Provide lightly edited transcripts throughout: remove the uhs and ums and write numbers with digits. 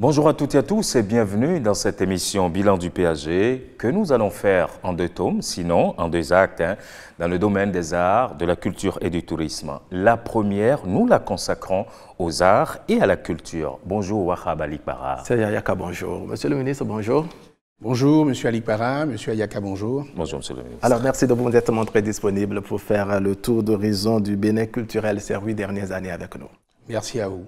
Bonjour à toutes et à tous et bienvenue dans cette émission Bilan du PAG que nous allons faire en 2 tomes, sinon en 2 actes, dans le domaine des arts, de la culture et du tourisme. La première, nous la consacrons aux arts et à la culture. Bonjour Wahab Alikpara. C'est Yaka, bonjour. Monsieur le ministre, bonjour. Bonjour, Monsieur Alikpara, Monsieur Ayaka, bonjour. Bonjour, Monsieur le ministre. Alors, merci de vous être montré disponible pour faire le tour d'horizon du Bénin culturel ces 8 dernières années avec nous. Merci à vous.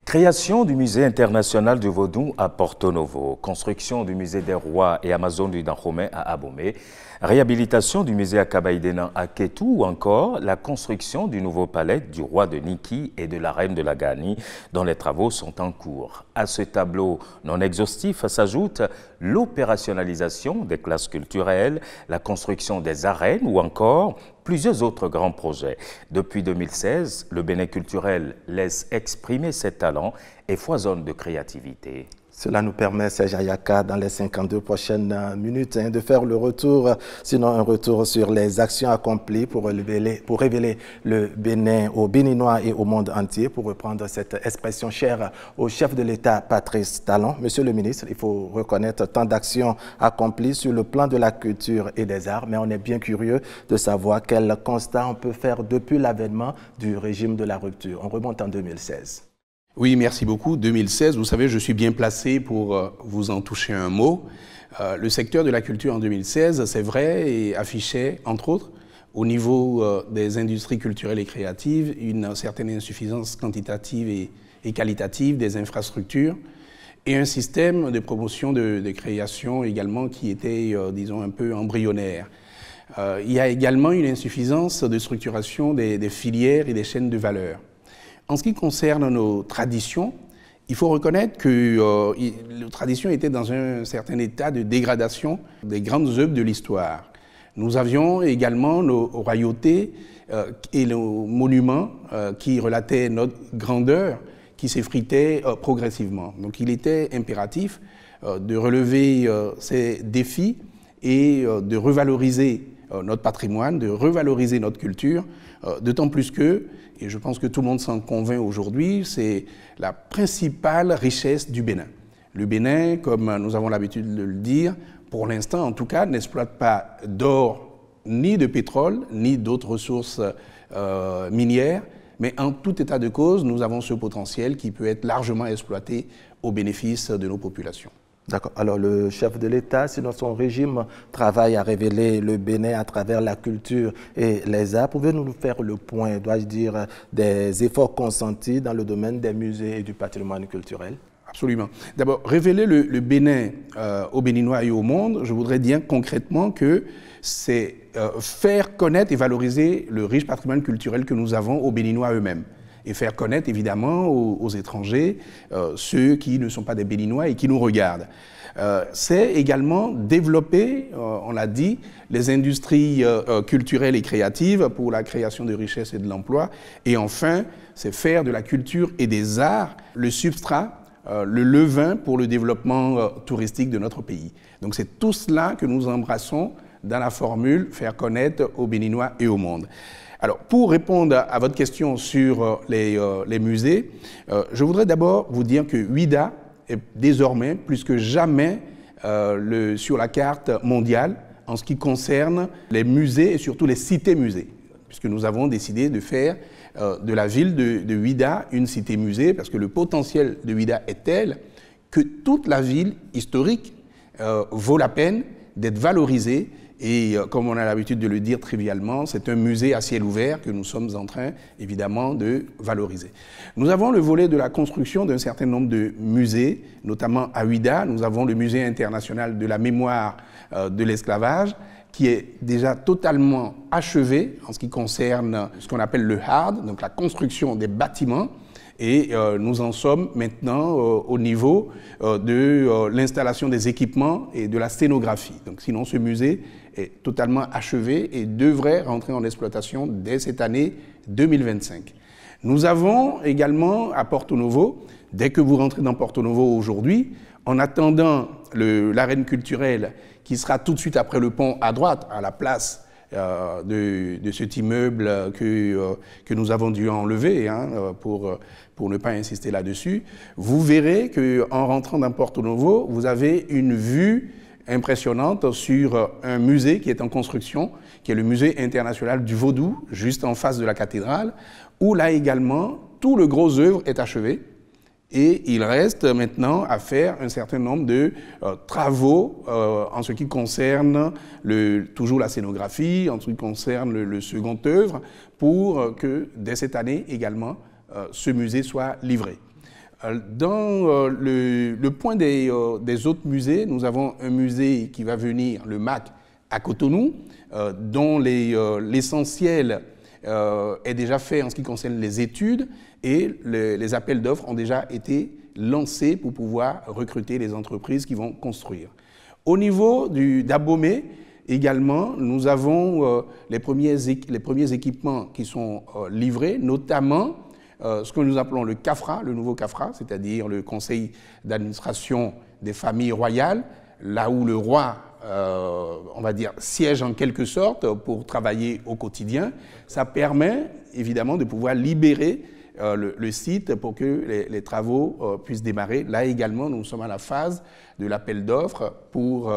Création du musée international du Vodou à Porto Novo, construction du musée des rois et Amazon du Dahomey à Abomey, réhabilitation du musée Akabaïdénan à Kétou ou encore la construction du nouveau palais du roi de Niki et de la reine de la Ghani dont les travaux sont en cours. À ce tableau non exhaustif s'ajoute l'opérationnalisation des classes culturelles, la construction des arènes ou encore plusieurs autres grands projets. Depuis 2016, le Bénin culturel laisse exprimer ses talents et foisonne de créativité. Cela nous permet, Serge Ayaka, dans les 52 prochaines minutes, de faire le retour, sinon un retour sur les actions accomplies pour révéler le Bénin aux Béninois et au monde entier, pour reprendre cette expression chère au chef de l'État, Patrice Talon. Monsieur le ministre, il faut reconnaître tant d'actions accomplies sur le plan de la culture et des arts, mais on est bien curieux de savoir quel constat on peut faire depuis l'avènement du régime de la rupture. On remonte en 2016. Oui, merci beaucoup. 2016, vous savez, je suis bien placé pour vous en toucher un mot. Le secteur de la culture en 2016, c'est vrai, et affichait, entre autres, au niveau des industries culturelles et créatives, une certaine insuffisance quantitative et qualitative des infrastructures et un système de promotion de création également qui était, disons, un peu embryonnaire. Il y a également une insuffisance de structuration des filières et des chaînes de valeur. En ce qui concerne nos traditions, il faut reconnaître que nos traditions étaient dans un certain état de dégradation des grandes œuvres de l'histoire. Nous avions également nos royautés et nos monuments qui relataient notre grandeur, qui s'effritaient progressivement. Donc il était impératif de relever ces défis et de revaloriser notre patrimoine, de revaloriser notre culture, d'autant plus que, et je pense que tout le monde s'en convainc aujourd'hui, c'est la principale richesse du Bénin. Le Bénin, comme nous avons l'habitude de le dire, pour l'instant en tout cas, n'exploite pas d'or, ni de pétrole, ni d'autres ressources minières, mais en tout état de cause, nous avons ce potentiel qui peut être largement exploité au bénéfice de nos populations. D'accord. Alors, le chef de l'État, sinon son régime, travaille à révéler le Bénin à travers la culture et les arts. Pouvez-vous nous faire le point, dois-je dire, des efforts consentis dans le domaine des musées et du patrimoine culturel? Absolument. D'abord, révéler le Bénin aux Béninois et au monde, je voudrais dire concrètement que c'est faire connaître et valoriser le riche patrimoine culturel que nous avons aux Béninois eux-mêmes. Et faire connaître évidemment aux étrangers, ceux qui ne sont pas des Béninois et qui nous regardent. C'est également développer, on l'a dit, les industries culturelles et créatives pour la création de richesses et de l'emploi. Et enfin, c'est faire de la culture et des arts le substrat, le levain pour le développement touristique de notre pays. Donc c'est tout cela que nous embrassons dans la formule « faire connaître aux Béninois et au monde ». Alors, pour répondre à votre question sur les musées, je voudrais d'abord vous dire que Ouida est désormais, plus que jamais, sur la carte mondiale en ce qui concerne les musées et surtout les cités-musées, puisque nous avons décidé de faire de la ville de Ouida une cité-musée, parce que le potentiel de Ouida est tel que toute la ville historique vaut la peine d'être valorisée. Et comme on a l'habitude de le dire trivialement, c'est un musée à ciel ouvert que nous sommes en train, évidemment, de valoriser. Nous avons le volet de la construction d'un certain nombre de musées, notamment à Ouida. Nous avons le musée international de la mémoire de l'esclavage, qui est déjà totalement achevé en ce qui concerne ce qu'on appelle le hard, donc la construction des bâtiments. Et nous en sommes maintenant au niveau de l'installation des équipements et de la scénographie. Donc, sinon, ce musée est totalement achevé et devrait rentrer en exploitation dès cette année 2025. Nous avons également à Porto Novo, dès que vous rentrez dans Porto Novo aujourd'hui, en attendant l'arène culturelle qui sera tout de suite après le pont à droite, à la place de cet immeuble que nous avons dû enlever, hein, pour ne pas insister là-dessus, vous verrez qu'en rentrant dans Porto Novo, vous avez une vue impressionnante sur un musée qui est en construction, qui est le Musée international du Vaudou, juste en face de la cathédrale, où là également, tout le gros œuvre est achevé. Et il reste maintenant à faire un certain nombre de travaux en ce qui concerne toujours la scénographie, en ce qui concerne le second œuvre, pour que dès cette année également, ce musée soit livré. Dans le point des autres musées, nous avons un musée qui va venir, le MAC, à Cotonou, dont l'essentiel est déjà fait en ce qui concerne les études, et les appels d'offres ont déjà été lancés pour pouvoir recruter les entreprises qui vont construire. Au niveau d'Abomey, également, nous avons les premiers équipements qui sont livrés, notamment ce que nous appelons le CAFRA, le nouveau CAFRA, c'est-à-dire le Conseil d'administration des familles royales, là où le roi, on va dire, siège en quelque sorte pour travailler au quotidien. Ça permet évidemment de pouvoir libérer le site pour que les travaux puissent démarrer. Là également, nous sommes à la phase de l'appel d'offres pour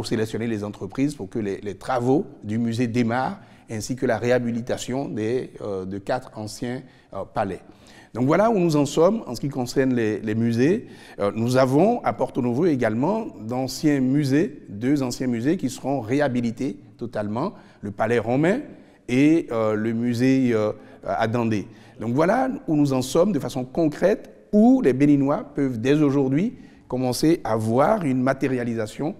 sélectionner les entreprises pour que les travaux du musée démarrent, ainsi que la réhabilitation de 4 anciens palais. Donc voilà où nous en sommes en ce qui concerne les musées. Nous avons à Porto Novo également d'anciens musées, 2 anciens musées qui seront réhabilités totalement, le palais romain et le musée à Dandé. Donc voilà où nous en sommes de façon concrète, où les Béninois peuvent dès aujourd'hui commencer à voir une matérialisation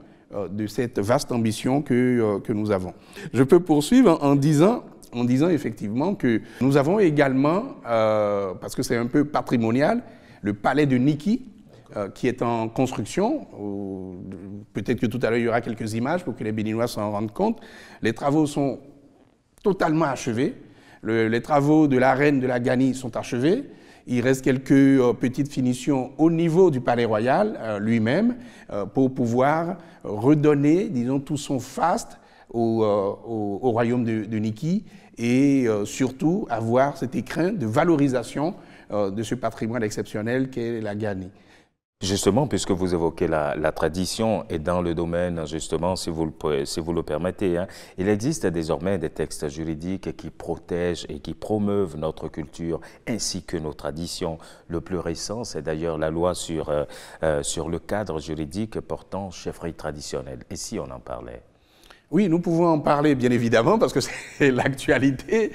de cette vaste ambition que nous avons. Je peux poursuivre en disant effectivement que nous avons également, parce que c'est un peu patrimonial, le palais de Niki, qui est en construction. Peut-être que tout à l'heure il y aura quelques images pour que les Béninois s'en rendent compte. Les travaux sont totalement achevés. Les travaux de la reine de la Gani sont achevés. Il reste quelques petites finitions au niveau du palais royal lui-même pour pouvoir redonner, disons, tout son faste au royaume de Niki et surtout avoir cet écrin de valorisation de ce patrimoine exceptionnel qu'est la Gani. Justement, puisque vous évoquez la tradition et dans le domaine, justement, si vous le permettez, hein, il existe désormais des textes juridiques qui protègent et qui promeuvent notre culture ainsi que nos traditions. Le plus récent, c'est d'ailleurs la loi sur le cadre juridique portant chefferie traditionnelle. Et si on en parlait? Oui, nous pouvons en parler, bien évidemment, parce que c'est l'actualité,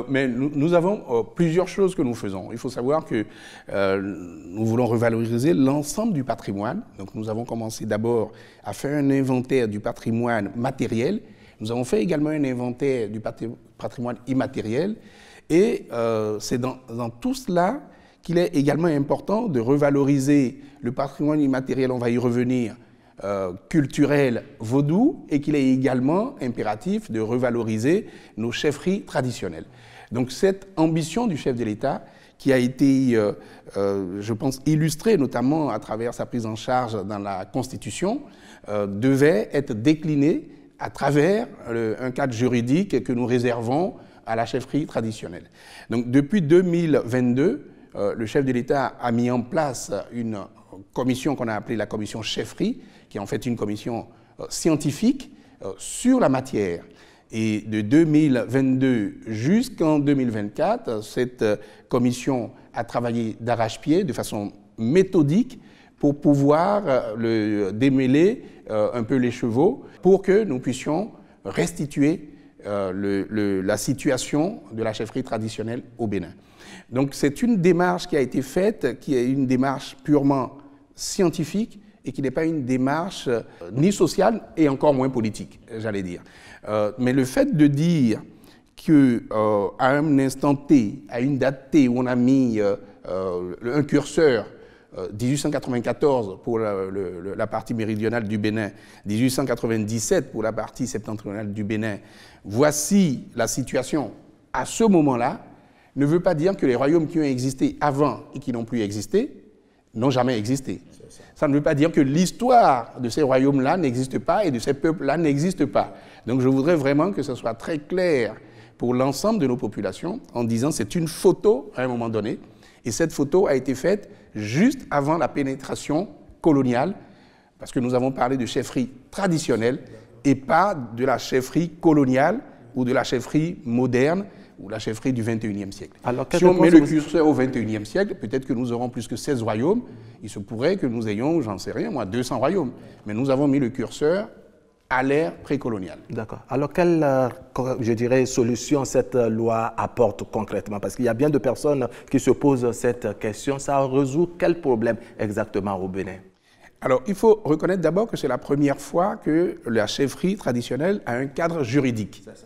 mais nous avons plusieurs choses que nous faisons. Il faut savoir que nous voulons revaloriser l'ensemble du patrimoine. Donc nous avons commencé d'abord à faire un inventaire du patrimoine matériel. Nous avons fait également un inventaire du patrimoine immatériel. Et c'est dans tout cela qu'il est également important de revaloriser le patrimoine immatériel, on va y revenir, culturel vaudou, et qu'il est également impératif de revaloriser nos chefferies traditionnelles. Donc cette ambition du chef de l'État, qui a été, je pense, illustrée notamment à travers sa prise en charge dans la Constitution, devait être déclinée à travers un cadre juridique que nous réservons à la chefferie traditionnelle. Donc depuis 2022, le chef de l'État a mis en place une commission qu'on a appelée la commission chefferie, qui est en fait une commission scientifique sur la matière. Et de 2022 jusqu'en 2024, cette commission a travaillé d'arrache-pied, de façon méthodique, pour pouvoir démêler un peu les chevaux, pour que nous puissions restituer la situation de la chefferie traditionnelle au Bénin. Donc c'est une démarche qui a été faite, qui est une démarche purement scientifique, et qui n'est pas une démarche ni sociale et encore moins politique, j'allais dire. Mais le fait de dire qu'à un instant T, à une date T, où on a mis un curseur 1894 pour la partie méridionale du Bénin, 1897 pour la partie septentrionale du Bénin, voici la situation à ce moment-là, ne veut pas dire que les royaumes qui ont existé avant et qui n'ont plus existé n'ont jamais existé. Ça ne veut pas dire que l'histoire de ces royaumes-là n'existe pas et de ces peuples-là n'existe pas. Donc je voudrais vraiment que ce soit très clair pour l'ensemble de nos populations en disant que c'est une photo à un moment donné. Et cette photo a été faite juste avant la pénétration coloniale, parce que nous avons parlé de chefferie traditionnelle et pas de la chefferie coloniale ou de la chefferie moderne ou la chefferie du XXIe siècle. Alors, si on met le curseur au XXIe siècle, peut-être que nous aurons plus que 16 royaumes. Il se pourrait que nous ayons, j'en sais rien, moi, 200 royaumes. Mais nous avons mis le curseur à l'ère précoloniale. D'accord. Alors, quelle, je dirais, solution cette loi apporte concrètement? Parce qu'il y a bien de personnes qui se posent cette question. Ça résout quel problème exactement au Bénin? Alors, il faut reconnaître d'abord que c'est la première fois que la chefferie traditionnelle a un cadre juridique. C'est ça.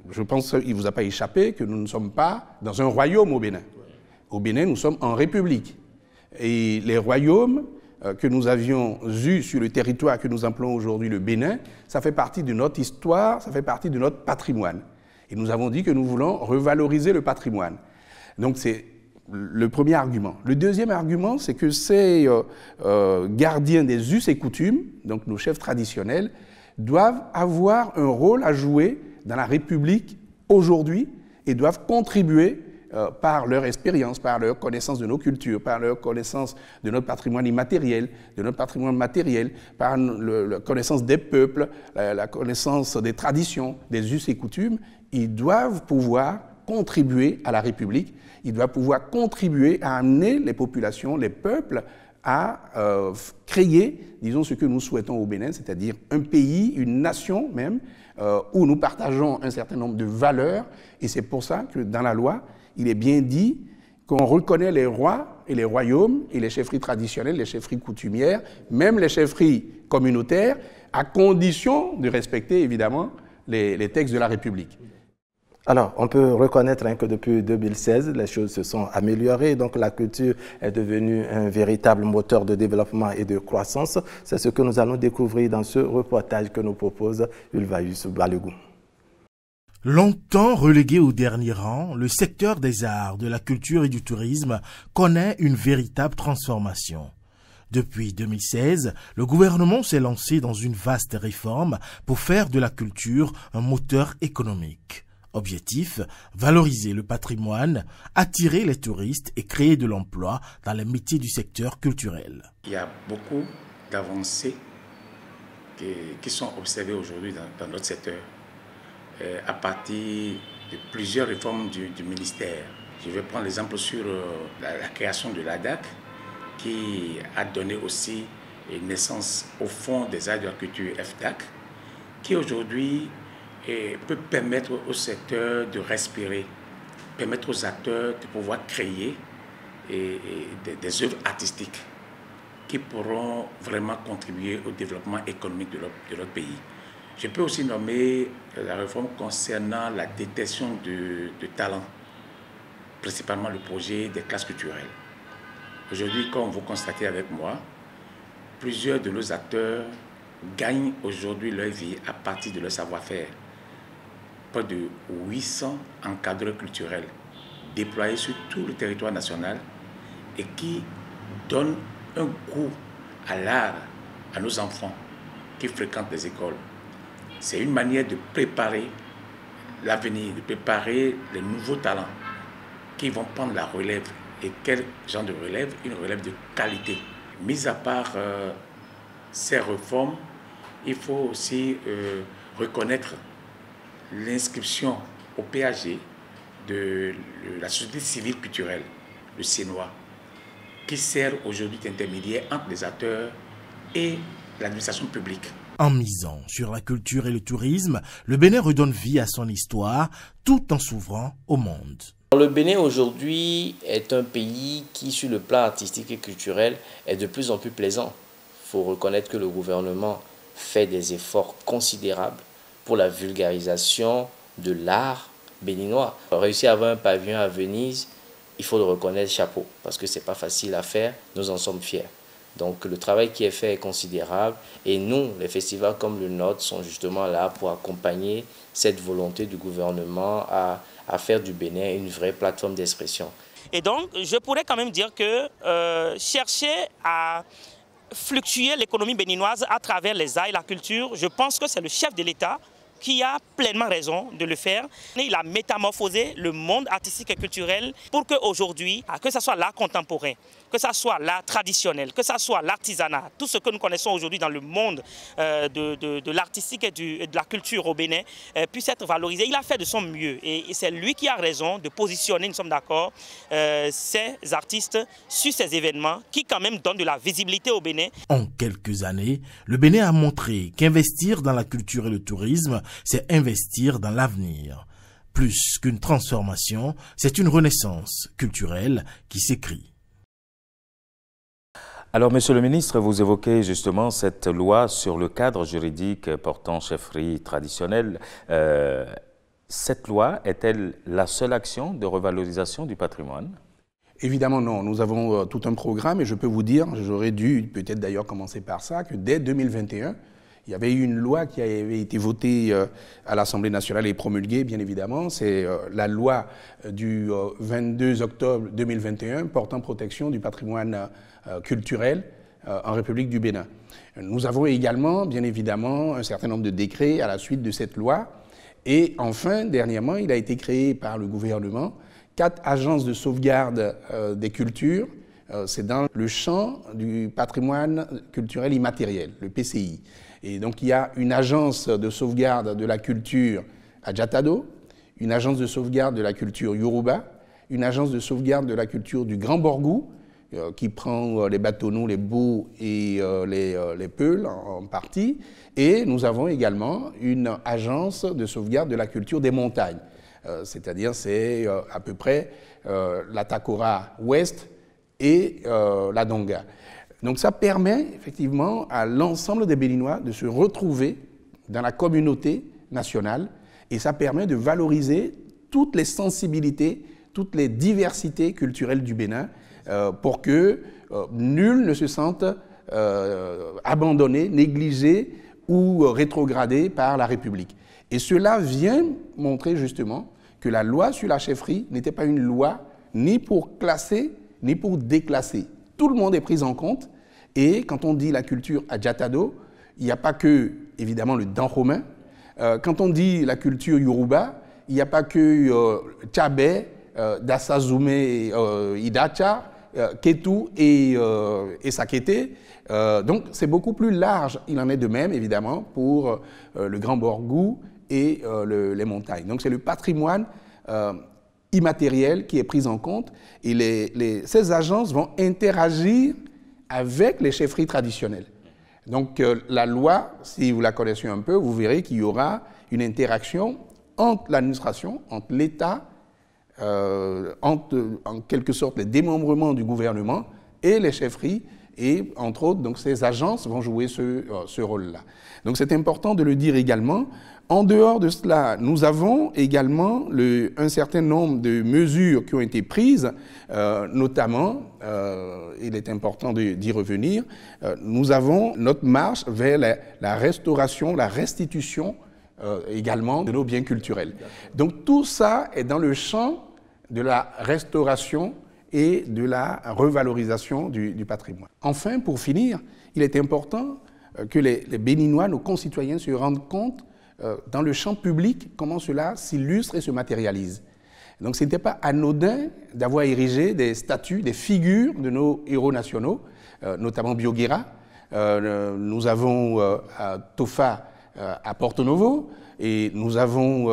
Je pense qu'il ne vous a pas échappé que nous ne sommes pas dans un royaume au Bénin. Au Bénin, nous sommes en république. Et les royaumes que nous avions eus sur le territoire que nous appelons aujourd'hui le Bénin, ça fait partie de notre histoire, ça fait partie de notre patrimoine. Et nous avons dit que nous voulons revaloriser le patrimoine. Donc c'est le premier argument. Le deuxième argument, c'est que ces gardiens des us et coutumes, donc nos chefs traditionnels, doivent avoir un rôle à jouer dans la République aujourd'hui et doivent contribuer par leur expérience, par leur connaissance de nos cultures, par leur connaissance de notre patrimoine immatériel, de notre patrimoine matériel, par la connaissance des peuples, la connaissance des traditions, des us et coutumes. Ils doivent pouvoir contribuer à la République, ils doivent pouvoir contribuer à amener les populations, les peuples, à créer, disons, ce que nous souhaitons au Bénin, c'est-à-dire un pays, une nation même, où nous partageons un certain nombre de valeurs. Et c'est pour ça que dans la loi, il est bien dit qu'on reconnaît les rois et les royaumes et les chefferies traditionnelles, les chefferies coutumières, même les chefferies communautaires, à condition de respecter évidemment les textes de la République. Alors, on peut reconnaître que depuis 2016, les choses se sont améliorées. Donc, la culture est devenue un véritable moteur de développement et de croissance. C'est ce que nous allons découvrir dans ce reportage que nous propose Ulvaeus Balogun. Longtemps relégué au dernier rang, le secteur des arts, de la culture et du tourisme connaît une véritable transformation. Depuis 2016, le gouvernement s'est lancé dans une vaste réforme pour faire de la culture un moteur économique. Objectif, valoriser le patrimoine, attirer les touristes et créer de l'emploi dans les métiers du secteur culturel. Il y a beaucoup d'avancées qui sont observées aujourd'hui dans notre secteur à partir de plusieurs réformes du ministère. Je vais prendre l'exemple sur la création de l'ADAC qui a donné aussi naissance au Fonds des arts de la culture FDAC qui aujourd'hui peut permettre au secteur de respirer, permettre aux acteurs de pouvoir créer des œuvres artistiques qui pourront vraiment contribuer au développement économique de notre pays. Je peux aussi nommer la réforme concernant la détection de talents, principalement le projet des classes culturelles. Aujourd'hui, comme vous constatez avec moi, plusieurs de nos acteurs gagnent aujourd'hui leur vie à partir de leur savoir-faire. Près de 800 encadreurs culturels déployés sur tout le territoire national et qui donnent un goût à l'art à nos enfants qui fréquentent les écoles. C'est une manière de préparer l'avenir, de préparer les nouveaux talents qui vont prendre la relève. Et quel genre de relève? Une relève de qualité. Mis à part ces réformes, il faut aussi reconnaître l'inscription au PAG de la société civile culturelle, le CNOA, qui sert aujourd'hui d'intermédiaire entre les acteurs et l'administration publique. En misant sur la culture et le tourisme, le Bénin redonne vie à son histoire tout en s'ouvrant au monde. Le Bénin aujourd'hui est un pays qui, sur le plan artistique et culturel, est de plus en plus plaisant. Il faut reconnaître que le gouvernement fait des efforts considérables pour la vulgarisation de l'art béninois. Réussir à avoir un pavillon à Venise, il faut le reconnaître, chapeau, parce que ce n'est pas facile à faire, nous en sommes fiers. Donc le travail qui est fait est considérable et nous, les festivals comme le nôtre, sont justement là pour accompagner cette volonté du gouvernement à à faire du Bénin une vraie plateforme d'expression. Et donc, je pourrais quand même dire que chercher à fluctuer l'économie béninoise à travers les arts et la culture, je pense que c'est le chef de l'État qui a pleinement raison de le faire. Il a métamorphosé le monde artistique et culturel pour qu'aujourd'hui, que ce soit l'art contemporain, que ce soit l'art traditionnel, que ce soit l'artisanat, tout ce que nous connaissons aujourd'hui dans le monde de l'artistique et de la culture au Bénin puisse être valorisé. Il a fait de son mieux et c'est lui qui a raison de positionner, nous sommes d'accord, ces artistes sur ces événements qui quand même donnent de la visibilité au Bénin. En quelques années, le Bénin a montré qu'investir dans la culture et le tourisme, c'est investir dans l'avenir. Plus qu'une transformation, c'est une renaissance culturelle qui s'écrit. Alors, Monsieur le ministre, vous évoquez justement cette loi sur le cadre juridique portant chefferie traditionnelle. Cette loi est-elle la seule action de revalorisation du patrimoine? Évidemment non, nous avons tout un programme et je peux vous dire, j'aurais dû peut-être d'ailleurs commencer par ça, que dès 2021, il y avait eu une loi qui avait été votée à l'Assemblée nationale et promulguée, bien évidemment. C'est la loi du 22 octobre 2021 portant protection du patrimoine culturel en République du Bénin. Nous avons également, bien évidemment, un certain nombre de décrets à la suite de cette loi. Et enfin, dernièrement, il a été créé par le gouvernement 4 agences de sauvegarde des cultures. C'est dans le champ du patrimoine culturel immatériel, le PCI. Et donc, il y a une agence de sauvegarde de la culture à Djatado, une agence de sauvegarde de la culture Yoruba, une agence de sauvegarde de la culture du Grand Borgou, qui prend les bâtonnous, les bouts et les peuls en partie. Et nous avons également une agence de sauvegarde de la culture des montagnes. C'est-à-dire, c'est à peu près la Takora Ouest et la Donga. Donc ça permet effectivement à l'ensemble des Béninois de se retrouver dans la communauté nationale et ça permet de valoriser toutes les sensibilités, toutes les diversités culturelles du Bénin pour que nul ne se sente abandonné, négligé ou rétrogradé par la République. Et cela vient montrer justement que la loi sur la chefferie n'était pas une loi ni pour classer ni pour déclasser. Tout le monde est pris en compte. Et quand on dit la culture à Djatado, il n'y a pas que, évidemment, le Danhomain. Quand on dit la culture Yoruba, il n'y a pas que Tchabé, Dassazoumé, Idacha, Ketu et Sakete. Donc c'est beaucoup plus large. Il en est de même, évidemment, pour le Grand Borgou et les montagnes. Donc c'est le patrimoine immatériel qui est pris en compte. Et ces agences vont interagir avec les chefferies traditionnelles. Donc la loi, si vous la connaissez un peu, vous verrez qu'il y aura une interaction entre l'administration, entre l'État, entre en quelque sorte les démembrements du gouvernement et les chefferies. Et entre autres, donc, ces agences vont jouer ce rôle-là. Donc c'est important de le dire également. En dehors de cela, nous avons également un certain nombre de mesures qui ont été prises, notamment, il est important d'y revenir, nous avons notre marche vers la restauration, la restitution également de nos biens culturels. Donc tout ça est dans le champ de la restauration et de la revalorisation du patrimoine. Enfin, pour finir, il est important que les Béninois, nos concitoyens, se rendent compte dans le champ public comment cela s'illustre et se matérialise. Donc ce n'était pas anodin d'avoir érigé des statues, des figures de nos héros nationaux, notamment Bioguera. Nous avons Tofa à Porto Novo et nous avons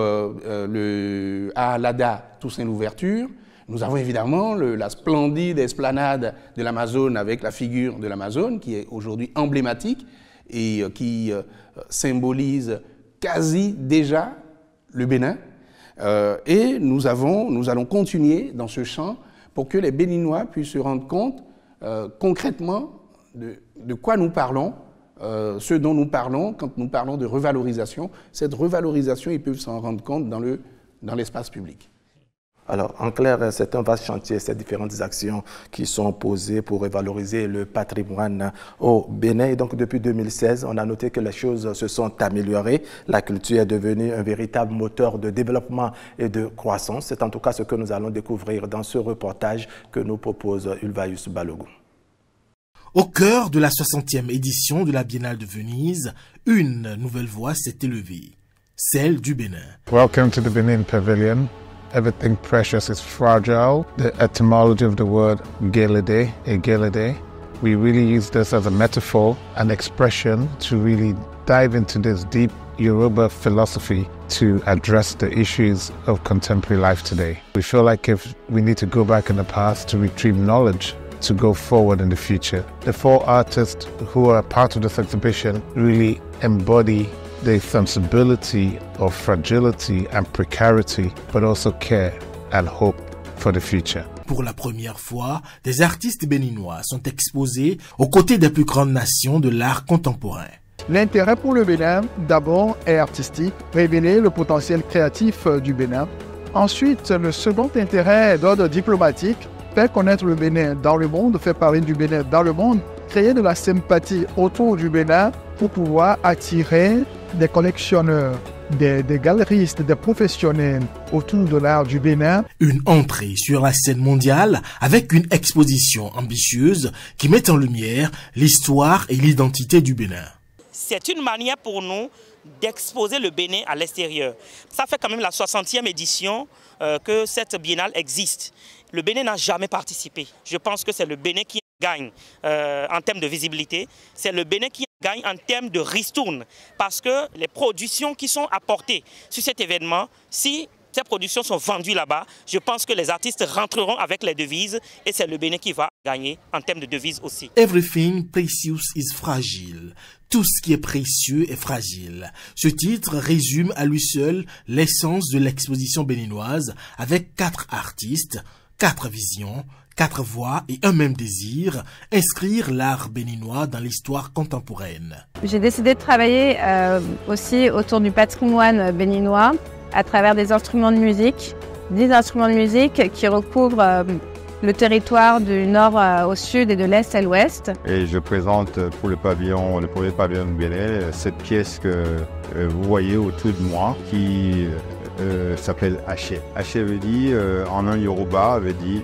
à Alada Toussaint l'Ouverture. Nous avons évidemment la splendide esplanade de l'Amazone avec la figure de l'Amazone qui est aujourd'hui emblématique et qui symbolise quasi déjà le Bénin. Et nous allons continuer dans ce champ pour que les Béninois puissent se rendre compte concrètement de quoi nous parlons, ce dont nous parlons quand nous parlons de revalorisation. Cette revalorisation, ils peuvent s'en rendre compte dans l'espace public. Alors, en clair, c'est un vaste chantier, ces différentes actions qui sont posées pour valoriser le patrimoine au Bénin. Et donc, depuis 2016, on a noté que les choses se sont améliorées. La culture est devenue un véritable moteur de développement et de croissance. C'est en tout cas ce que nous allons découvrir dans ce reportage que nous propose Ulvaeus Balogun. Au cœur de la 60e édition de la Biennale de Venise, une nouvelle voix s'est élevée, celle du Bénin. Welcome to the Benin Pavilion. Everything precious is fragile. The etymology of the word gelede, we really use this as a metaphor, an expression to really dive into this deep Yoruba philosophy to address the issues of contemporary life today. We feel like if we need to go back in the past to retrieve knowledge to go forward in the future. The 4 artists who are part of this exhibition really embody the sensibility of fragility and precarity, but also care and hope for the future. Pour la première fois, des artistes béninois sont exposés aux côtés des plus grandes nations de l'art contemporain. L'intérêt pour le Bénin, d'abord, est artistique, révéler le potentiel créatif du Bénin. Ensuite, le second intérêt est d'ordre diplomatique, faire connaître le Bénin dans le monde, faire parler du Bénin dans le monde, créer de la sympathie autour du Bénin pour pouvoir attirer des collectionneurs, des galeristes, des professionnels autour de l'art du Bénin. Une entrée sur la scène mondiale avec une exposition ambitieuse qui met en lumière l'histoire et l'identité du Bénin. C'est une manière pour nous d'exposer le Bénin à l'extérieur. Ça fait quand même la 60e édition que cette biennale existe. Le Bénin n'a jamais participé. Je pense que c'est le Bénin qui gagne en termes de visibilité. C'est le Bénin qui gagne en termes de ristourne. Parce que les productions qui sont apportées sur cet événement, si ces productions sont vendues là-bas, je pense que les artistes rentreront avec les devises et c'est le Bénin qui va gagner en termes de devises aussi. Everything precious is fragile. Tout ce qui est précieux est fragile. Ce titre résume à lui seul l'essence de l'exposition béninoise avec 4 artistes, 4 visions, 4 voix et un même désir, inscrire l'art béninois dans l'histoire contemporaine. J'ai décidé de travailler aussi autour du patrimoine béninois à travers des instruments de musique, 10 instruments de musique qui recouvrent le territoire du nord au sud et de l'est à l'ouest. Et je présente pour le premier pavillon de Bénin, cette pièce que vous voyez autour de moi qui s'appelle Haché. Haché veut dire, en un Yoruba, veut dire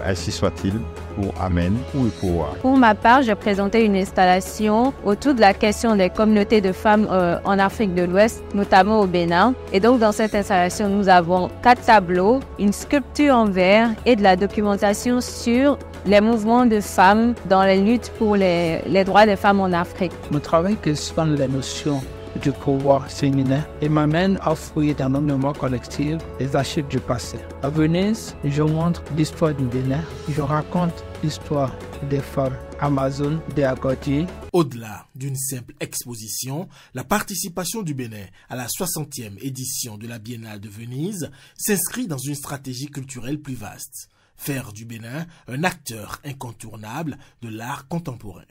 ainsi soit-il, ou Amen, ou pouvoir. Pour ma part, j'ai présenté une installation autour de la question des communautés de femmes en Afrique de l'Ouest, notamment au Bénin. Et donc, dans cette installation, nous avons 4 tableaux, une sculpture en verre et de la documentation sur les mouvements de femmes dans les luttes pour les droits des femmes en Afrique. Mon travail questionne les notions du pouvoir féminin et m'amène à fouiller dans nos mémoires collectives les archives du passé. À Venise, je montre l'histoire du Bénin, je raconte l'histoire des femmes amazones, des Agodi. Au-delà d'une simple exposition, la participation du Bénin à la 60e édition de la Biennale de Venise s'inscrit dans une stratégie culturelle plus vaste. Faire du Bénin un acteur incontournable de l'art contemporain.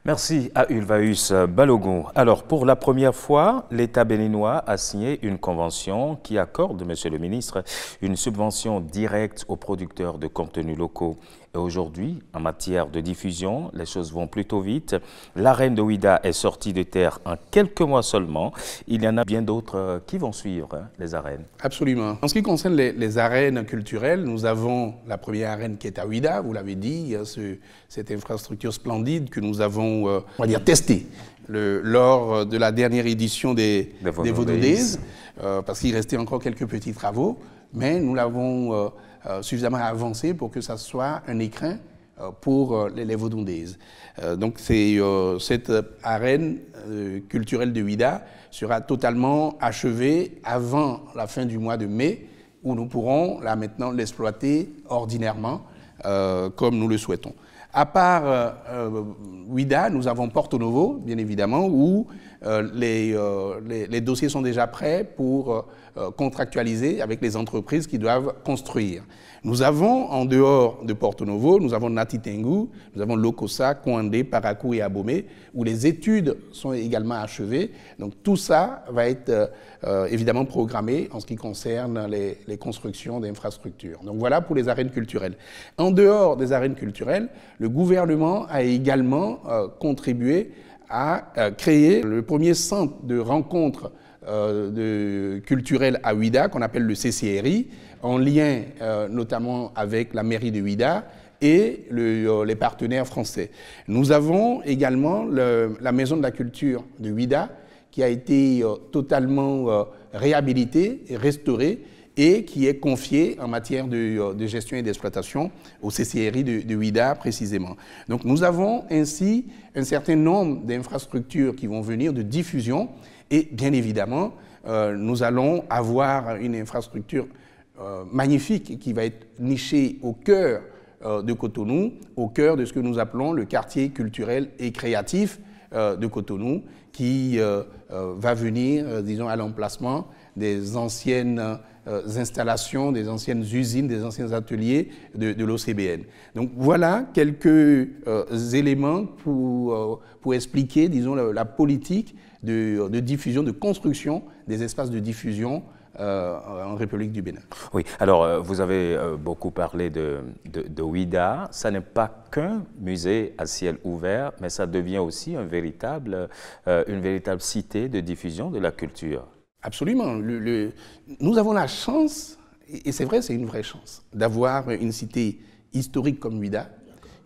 Merci à Ulvaeus Balogun. Alors, pour la première fois, l'État béninois a signé une convention qui accorde, Monsieur le ministre, une subvention directe aux producteurs de contenus locaux. Et aujourd'hui, en matière de diffusion, les choses vont plutôt vite. L'arène de Ouida est sortie de terre en quelques mois seulement. Il y en a bien d'autres qui vont suivre, les arènes. Absolument. En ce qui concerne les arènes culturelles, nous avons la première arène qui est à Ouida, vous l'avez dit, cette infrastructure splendide que nous avons, on va dire, testée lors de la dernière édition des Vodou Days, parce qu'il restait encore quelques petits travaux, mais nous l'avons suffisamment avancé pour que ça soit un écrin pour les Vodou Days. Donc cette arène culturelle de Ouida sera totalement achevée avant la fin du mois de mai, où nous pourrons là maintenant l'exploiter ordinairement comme nous le souhaitons. À part Ouida, nous avons Porto Novo, bien évidemment, où les dossiers sont déjà prêts pour contractualiser avec les entreprises qui doivent construire. Nous avons, en dehors de Porto Novo, nous avons Nati Tengu, nous avons Lokossa, Kouandé, Parakou et Abomey, où les études sont également achevées. Donc tout ça va être évidemment programmé en ce qui concerne les constructions d'infrastructures. Donc voilà pour les arènes culturelles. En dehors des arènes culturelles, le gouvernement a également contribué à créer le premier centre de rencontres culturelles à Ouida, qu'on appelle le CCRI, en lien notamment avec la mairie de Ouida et les partenaires français. Nous avons également la Maison de la Culture de Ouida, qui a été totalement réhabilitée et restaurée, et qui est confiée en matière de gestion et d'exploitation au CCRI de Ouida précisément. Donc nous avons ainsi un certain nombre d'infrastructures qui vont venir de diffusion, et bien évidemment, nous allons avoir une infrastructure magnifique qui va être nichée au cœur de Cotonou, au cœur de ce que nous appelons le quartier culturel et créatif de Cotonou, qui va venir, disons, à l'emplacement des anciennes installations, des anciennes usines, des anciens ateliers de l'OCBN. Donc voilà quelques éléments pour expliquer, disons, la politique de diffusion, de construction des espaces de diffusion en République du Bénin. Oui, alors vous avez beaucoup parlé de Ouida. Ça n'est pas qu'un musée à ciel ouvert, mais ça devient aussi une véritable cité de diffusion de la culture. Absolument. Nous avons la chance, et c'est vrai, c'est une vraie chance, d'avoir une cité historique comme Ouida,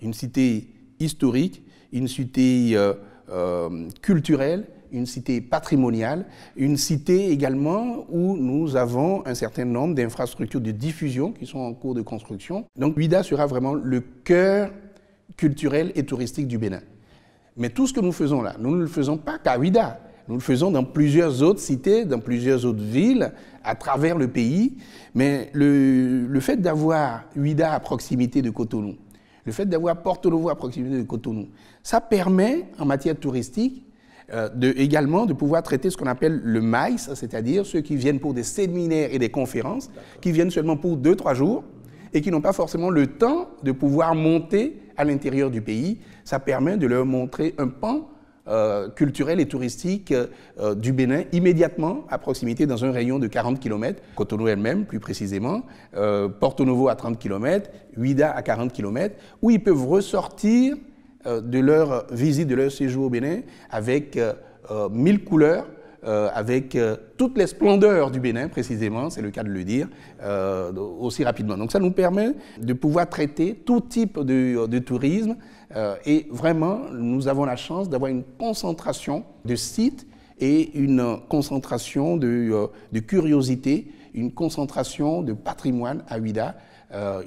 une cité historique, une cité culturelle, une cité patrimoniale, une cité également où nous avons un certain nombre d'infrastructures de diffusion qui sont en cours de construction. Donc Ouida sera vraiment le cœur culturel et touristique du Bénin. Mais tout ce que nous faisons là, nous ne le faisons pas qu'à Ouida. Nous le faisons dans plusieurs autres cités, dans plusieurs autres villes, à travers le pays. Mais le fait d'avoir Ouida à proximité de Cotonou, le fait d'avoir Porto Novo à proximité de Cotonou, ça permet, en matière touristique, également de pouvoir traiter ce qu'on appelle le maïs, c'est-à-dire ceux qui viennent pour des séminaires et des conférences, qui viennent seulement pour 2-3 jours et qui n'ont pas forcément le temps de pouvoir monter à l'intérieur du pays. Ça permet de leur montrer un pan culturel et touristique du Bénin immédiatement à proximité dans un rayon de 40 km, Cotonou elle-même plus précisément, Porto Novo à 30 km, Ouida à 40 km, où ils peuvent ressortir de leur visite, de leur séjour au Bénin avec 1000 couleurs, avec toutes les splendeurs du Bénin précisément, c'est le cas de le dire, aussi rapidement. Donc ça nous permet de pouvoir traiter tout type de tourisme et vraiment nous avons la chance d'avoir une concentration de sites et une concentration de curiosité, une concentration de patrimoine à Ouida.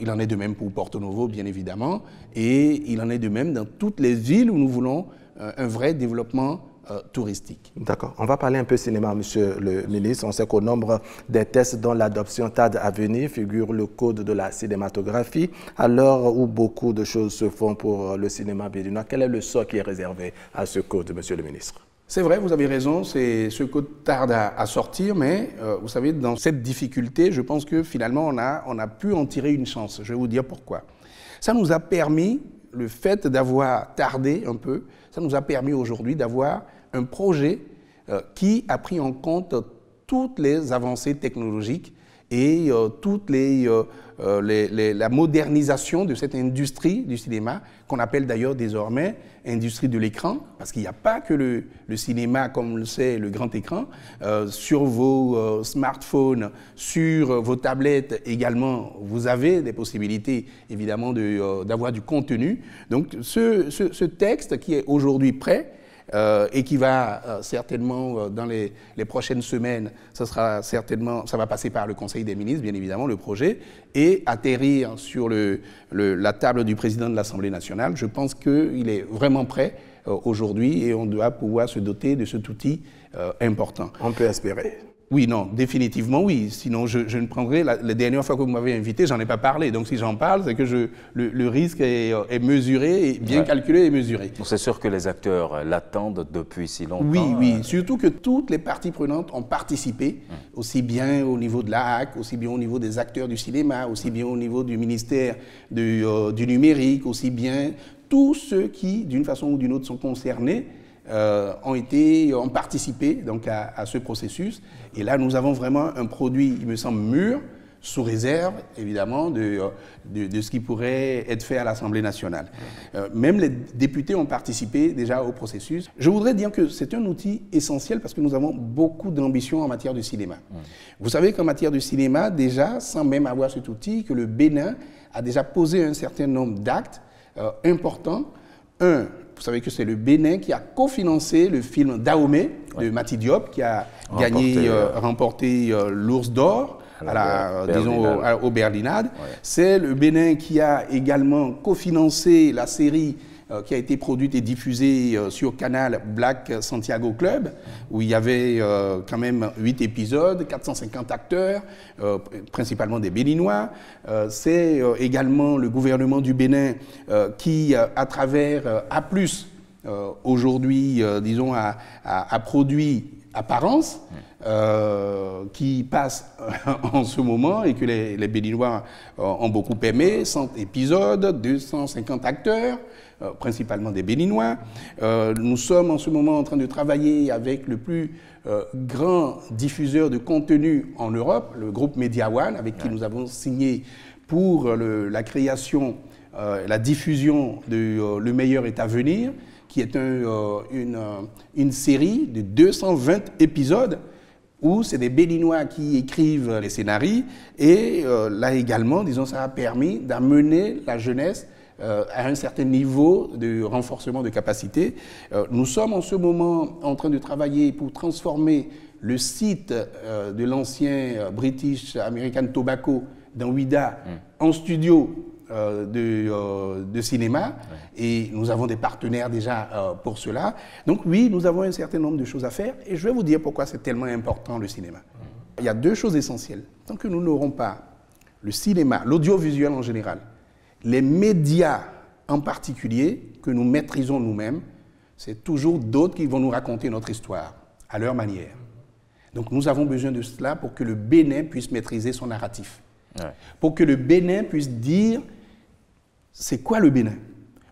Il en est de même pour Porto Novo, bien évidemment, et il en est de même dans toutes les villes où nous voulons un vrai développement touristique. D'accord. On va parler un peu cinéma, monsieur le ministre. On sait qu'au nombre des tests dont l'adoption tarde à venir figure le code de la cinématographie. À l'heure où beaucoup de choses se font pour le cinéma béninois, quel est le sort qui est réservé à ce code, monsieur le ministre? C'est vrai, vous avez raison, ce code tarde à sortir, mais vous savez, dans cette difficulté, je pense que finalement, on a pu en tirer une chance. Je vais vous dire pourquoi. Ça nous a permis, le fait d'avoir tardé un peu, ça nous a permis aujourd'hui d'avoir un projet qui a pris en compte toutes les avancées technologiques et toute la modernisation de cette industrie du cinéma, qu'on appelle d'ailleurs désormais industrie de l'écran, parce qu'il n'y a pas que le cinéma, comme le sait le grand écran, sur vos smartphones, sur vos tablettes également, vous avez des possibilités évidemment d'avoir du contenu. Donc ce texte qui est aujourd'hui prêt, et qui va certainement, dans les prochaines semaines, ça va passer par le Conseil des ministres, bien évidemment, le projet, et atterrir sur la table du président de l'Assemblée nationale. Je pense qu'il est vraiment prêt aujourd'hui et on doit pouvoir se doter de cet outil important. On peut espérer. Oui, non, définitivement oui. Sinon, je ne prendrai... La dernière fois que vous m'avez invité, j'en ai pas parlé. Donc, si j'en parle, c'est que le risque est mesuré, bien calculé et mesuré. C'est sûr que les acteurs l'attendent depuis si longtemps. Oui, oui. Surtout que toutes les parties prenantes ont participé, aussi bien au niveau de la HAC, aussi bien au niveau des acteurs du cinéma, aussi bien au niveau du ministère du numérique, aussi bien tous ceux qui, d'une façon ou d'une autre, sont concernés, ont participé donc, à ce processus. Et là, nous avons vraiment un produit, il me semble, mûr, sous réserve, évidemment, de ce qui pourrait être fait à l'Assemblée nationale. Même les députés ont participé déjà au processus. Je voudrais dire que c'est un outil essentiel parce que nous avons beaucoup d'ambition en matière de cinéma. Vous savez qu'en matière de cinéma, déjà, sans même avoir cet outil, que le Bénin a déjà posé un certain nombre d'actes importants. Vous savez que c'est le Bénin qui a cofinancé le film Dahomey de Mati Diop, qui a remporté l'Ours d'Or au Berlinade. C'est le Bénin qui a également cofinancé la série qui a été produite et diffusée sur Canal Black Santiago Club, où il y avait quand même 8 épisodes, 450 acteurs, principalement des Béninois. C'est également le gouvernement du Bénin qui, à travers A+, aujourd'hui, disons, a produit Apparence, qui passe en ce moment et que les Béninois ont beaucoup aimé, 100 épisodes, 250 acteurs, principalement des Béninois. Nous sommes en ce moment en train de travailler avec le plus grand diffuseur de contenu en Europe, le groupe Media One, avec qui nous avons signé pour la création, la diffusion de Le meilleur est à venir, qui est une série de 220 épisodes où c'est des Béninois qui écrivent les scénarios. Et là également, disons, ça a permis d'amener la jeunesse à un certain niveau de renforcement de capacité. Nous sommes en ce moment en train de travailler pour transformer le site de l'ancien British American Tobacco dans Ouida en studio de cinéma, et nous avons des partenaires déjà pour cela. Donc oui, nous avons un certain nombre de choses à faire, et je vais vous dire pourquoi c'est tellement important le cinéma. Il y a deux choses essentielles. Tant que nous n'aurons pas le cinéma, l'audiovisuel en général, les médias en particulier, que nous maîtrisons nous-mêmes, c'est toujours d'autres qui vont nous raconter notre histoire, à leur manière. Donc nous avons besoin de cela pour que le Bénin puisse maîtriser son narratif. Pour que le Bénin puisse dire c'est quoi le Bénin,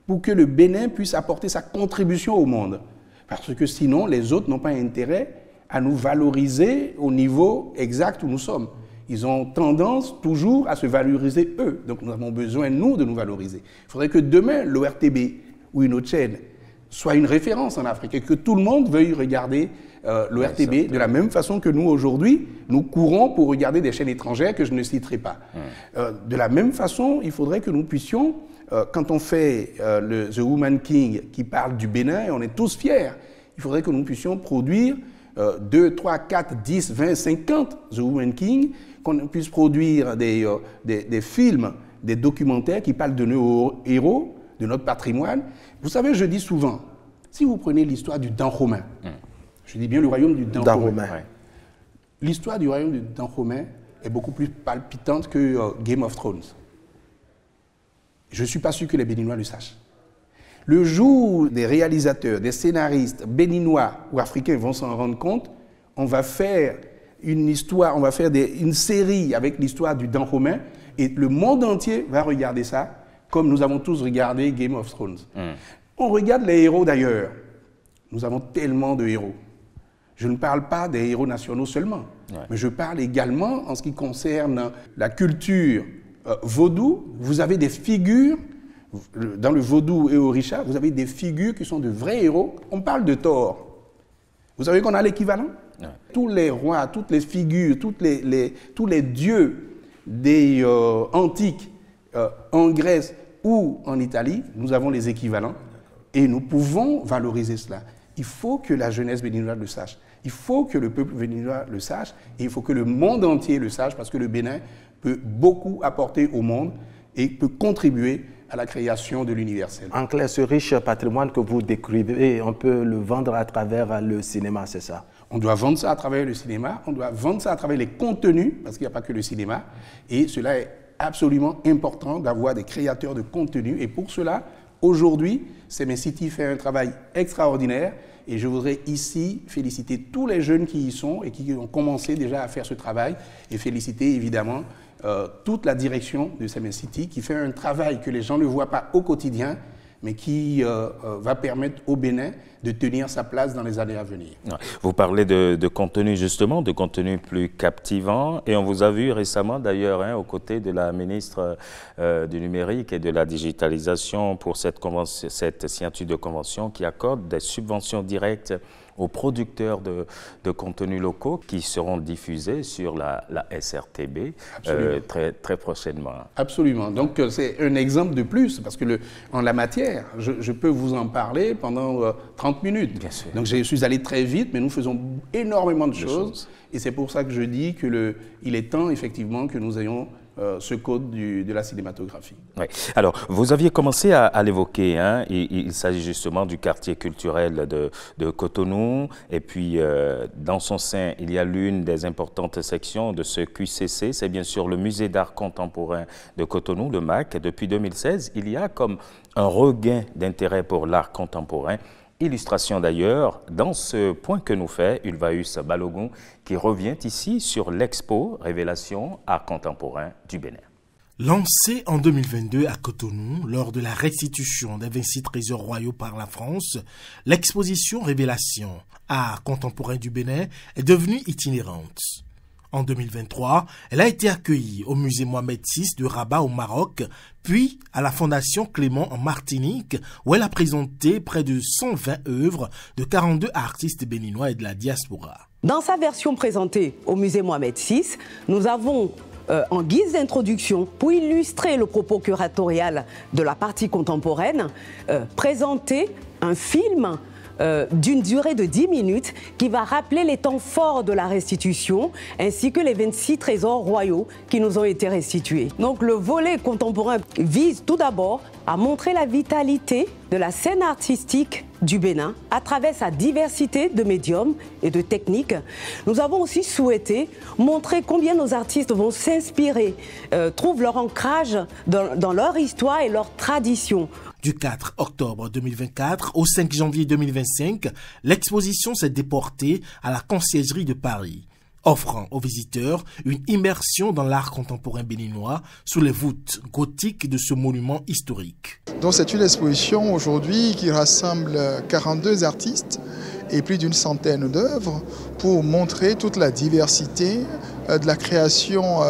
pour que le Bénin puisse apporter sa contribution au monde. Parce que sinon, les autres n'ont pas intérêt à nous valoriser au niveau exact où nous sommes. Ils ont tendance toujours à se valoriser eux. Donc nous avons besoin, nous, de nous valoriser. Il faudrait que demain, l'ORTB ou une autre chaîne soit une référence en Afrique et que tout le monde veuille regarder l'ORTB de la même façon que nous, aujourd'hui, nous courons pour regarder des chaînes étrangères que je ne citerai pas. De la même façon, il faudrait que nous puissions, quand on fait The Woman King qui parle du Bénin, et on est tous fiers, il faudrait que nous puissions produire 2, 3, 4, 10, 20, 50 The Woman King, qu'on puisse produire des films, des documentaires qui parlent de nos héros, de notre patrimoine. Vous savez, je dis souvent, si vous prenez l'histoire du Dahomey, je dis bien le royaume du Dahomey, l'histoire du royaume du Dahomey est beaucoup plus palpitante que Game of Thrones. Je ne suis pas sûr que les Béninois le sachent. Le jour des réalisateurs, des scénaristes béninois ou africains vont s'en rendre compte, on va faire une histoire, on va faire une série avec l'histoire du Dahomey et le monde entier va regarder ça comme nous avons tous regardé Game of Thrones. On regarde les héros d'ailleurs. Nous avons tellement de héros. Je ne parle pas des héros nationaux seulement, mais je parle également en ce qui concerne la culture vaudou. Vous avez des figures, dans le vaudou et au Orisha, vous avez des figures qui sont de vrais héros. On parle de Thor. Vous savez qu'on a l'équivalent ? Tous les rois, toutes les figures, tous les dieux des antiques en Grèce ou en Italie, nous avons les équivalents et nous pouvons valoriser cela. Il faut que la jeunesse béninoise le sache. Il faut que le peuple béninois le sache et il faut que le monde entier le sache parce que le Bénin peut beaucoup apporter au monde et peut contribuer à la création de l'universel. En clair, ce riche patrimoine que vous décrivez, on peut le vendre à travers le cinéma, c'est ça? On doit vendre ça à travers le cinéma, on doit vendre ça à travers les contenus, parce qu'il n'y a pas que le cinéma, et cela est absolument important d'avoir des créateurs de contenu, et pour cela, aujourd'hui, CMS-City fait un travail extraordinaire, et je voudrais ici féliciter tous les jeunes qui y sont et qui ont commencé déjà à faire ce travail, et féliciter évidemment toute la direction de CMS-City qui fait un travail que les gens ne voient pas au quotidien, mais qui va permettre au Bénin de tenir sa place dans les années à venir. Vous parlez de contenu justement, de contenu plus captivant, et on vous a vu récemment d'ailleurs aux côtés de la ministre du numérique et de la digitalisation pour cette signature de convention qui accorde des subventions directes aux producteurs de contenus locaux qui seront diffusés sur la SRTB très prochainement. Absolument. Donc c'est un exemple de plus, parce que en la matière, je peux vous en parler pendant 30 minutes. Bien sûr. Donc je suis allé très vite, mais nous faisons énormément de choses. Et c'est pour ça que je dis qu'il est temps effectivement que nous ayons ce code de la cinématographie. Oui. Alors, vous aviez commencé à l'évoquer, il s'agit justement du quartier culturel de Cotonou, et puis dans son sein, il y a l'une des importantes sections de ce QCC, c'est bien sûr le Musée d'art contemporain de Cotonou, le MAC. Depuis 2016, il y a comme un regain d'intérêt pour l'art contemporain. Illustration d'ailleurs dans ce point que nous fait Ulvaeus Balogun qui revient ici sur l'expo Révélation Art Contemporain du Bénin. Lancée en 2022 à Cotonou, lors de la restitution des 26 trésors royaux par la France, l'exposition Révélation Art Contemporain du Bénin est devenue itinérante. En 2023, elle a été accueillie au musée Mohamed VI de Rabat au Maroc, puis à la Fondation Clément en Martinique, où elle a présenté près de 120 œuvres de 42 artistes béninois et de la diaspora. Dans sa version présentée au musée Mohamed VI, nous avons en guise d'introduction, pour illustrer le propos curatorial de la partie contemporaine, présenté un film d'une durée de 10 minutes qui va rappeler les temps forts de la restitution ainsi que les 26 trésors royaux qui nous ont été restitués. Donc le volet contemporain vise tout d'abord à montrer la vitalité de la scène artistique du Bénin à travers sa diversité de médiums et de techniques. Nous avons aussi souhaité montrer combien nos artistes vont s'inspirer, trouvent leur ancrage dans leur histoire et leur tradition. Du 4 octobre 2024 au 5 janvier 2025, l'exposition s'est déportée à la Conciergerie de Paris, offrant aux visiteurs une immersion dans l'art contemporain béninois sous les voûtes gothiques de ce monument historique. Donc c'est une exposition aujourd'hui qui rassemble 42 artistes et plus d'une centaine d'œuvres pour montrer toute la diversité de la création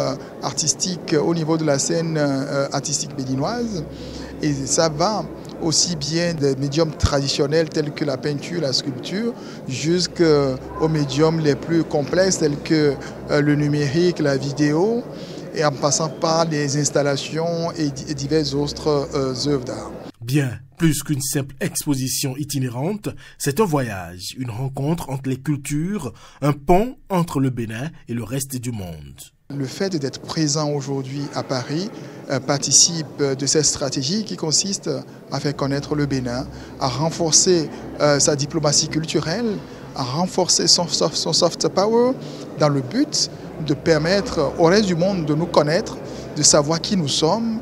artistique au niveau de la scène artistique béninoise. Et ça va aussi bien des médiums traditionnels tels que la peinture, la sculpture, jusqu'aux médiums les plus complexes tels que le numérique, la vidéo, et en passant par les installations et diverses autres œuvres d'art. Bien, plus qu'une simple exposition itinérante, c'est un voyage, une rencontre entre les cultures, un pont entre le Bénin et le reste du monde. Le fait d'être présent aujourd'hui à Paris participe de cette stratégie qui consiste à faire connaître le Bénin, à renforcer sa diplomatie culturelle, à renforcer son soft power dans le but de permettre au reste du monde de nous connaître, de savoir qui nous sommes,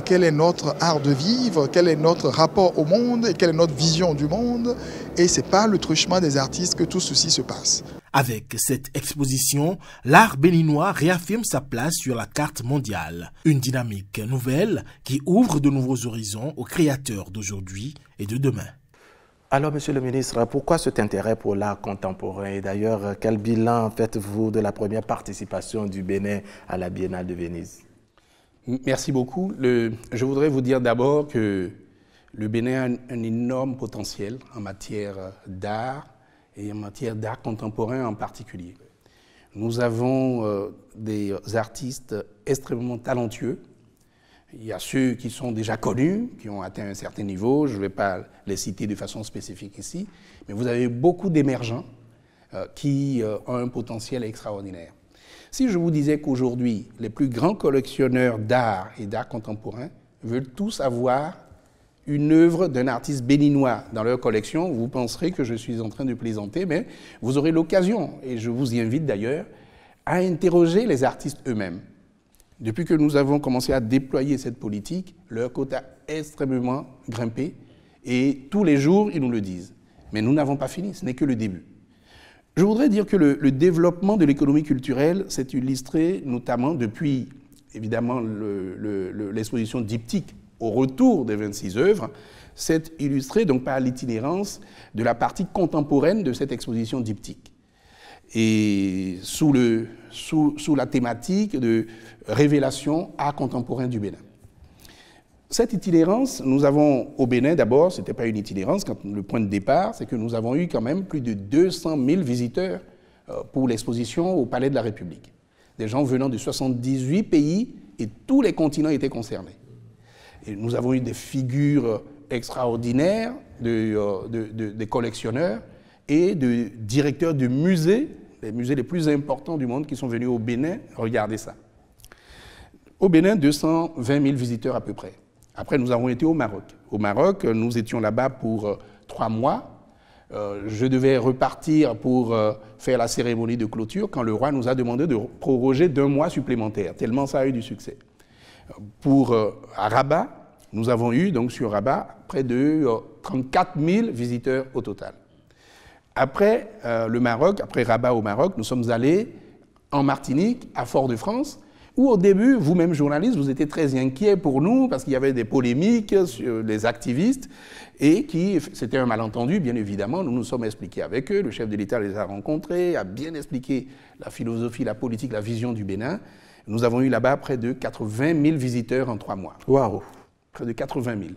quel est notre art de vivre, quel est notre rapport au monde et quelle est notre vision du monde. Et c'est par le truchement des artistes que tout ceci se passe. Avec cette exposition, l'art béninois réaffirme sa place sur la carte mondiale. Une dynamique nouvelle qui ouvre de nouveaux horizons aux créateurs d'aujourd'hui et de demain. Alors, Monsieur le ministre, pourquoi cet intérêt pour l'art contemporain? Et d'ailleurs, quel bilan faites-vous de la première participation du Bénin à la Biennale de Venise? Merci beaucoup. Je voudrais vous dire d'abord que le Bénin a un énorme potentiel en matière d'art et en matière d'art contemporain en particulier. Nous avons des artistes extrêmement talentueux. Il y a ceux qui sont déjà connus, qui ont atteint un certain niveau. Je ne vais pas les citer de façon spécifique ici, mais vous avez beaucoup d'émergents qui ont un potentiel extraordinaire. Si je vous disais qu'aujourd'hui, les plus grands collectionneurs d'art et d'art contemporain veulent tous avoir une œuvre d'un artiste béninois dans leur collection, vous penserez que je suis en train de plaisanter, mais vous aurez l'occasion, et je vous y invite d'ailleurs, à interroger les artistes eux-mêmes. Depuis que nous avons commencé à déployer cette politique, leur cote a extrêmement grimpé, et tous les jours, ils nous le disent. Mais nous n'avons pas fini, ce n'est que le début. Je voudrais dire que le développement de l'économie culturelle s'est illustré notamment depuis, évidemment, l'exposition diptyque au retour des 26 œuvres, s'est illustré donc par l'itinérance de la partie contemporaine de cette exposition diptyque. Et sous la thématique de révélation art contemporain du Bénin. Cette itinérance, nous avons au Bénin d'abord, ce n'était pas une itinérance, quand le point de départ, c'est que nous avons eu quand même plus de 200 000 visiteurs pour l'exposition au Palais de la République. Des gens venant de 78 pays et tous les continents étaient concernés. Et nous avons eu des figures extraordinaires des collectionneurs et de directeurs de musées, les musées les plus importants du monde qui sont venus au Bénin. Regardez ça. Au Bénin, 220 000 visiteurs à peu près. Après, nous avons été au Maroc. Au Maroc, nous étions là-bas pour 3 mois. Je devais repartir pour faire la cérémonie de clôture quand le roi nous a demandé de proroger d'1 mois supplémentaire, tellement ça a eu du succès. À Rabat, nous avons eu, donc sur Rabat, près de 34 000 visiteurs au total. Après le Maroc, après Rabat au Maroc, nous sommes allés en Martinique, à Fort-de-France, où au début, vous-même journalistes, vous étiez très inquiets pour nous parce qu'il y avait des polémiques sur les activistes et c'était un malentendu, bien évidemment. Nous nous sommes expliqués avec eux, le chef de l'État les a rencontrés, a bien expliqué la philosophie, la politique, la vision du Bénin. Nous avons eu là-bas près de 80 000 visiteurs en 3 mois. Waouh! Près de 80 000.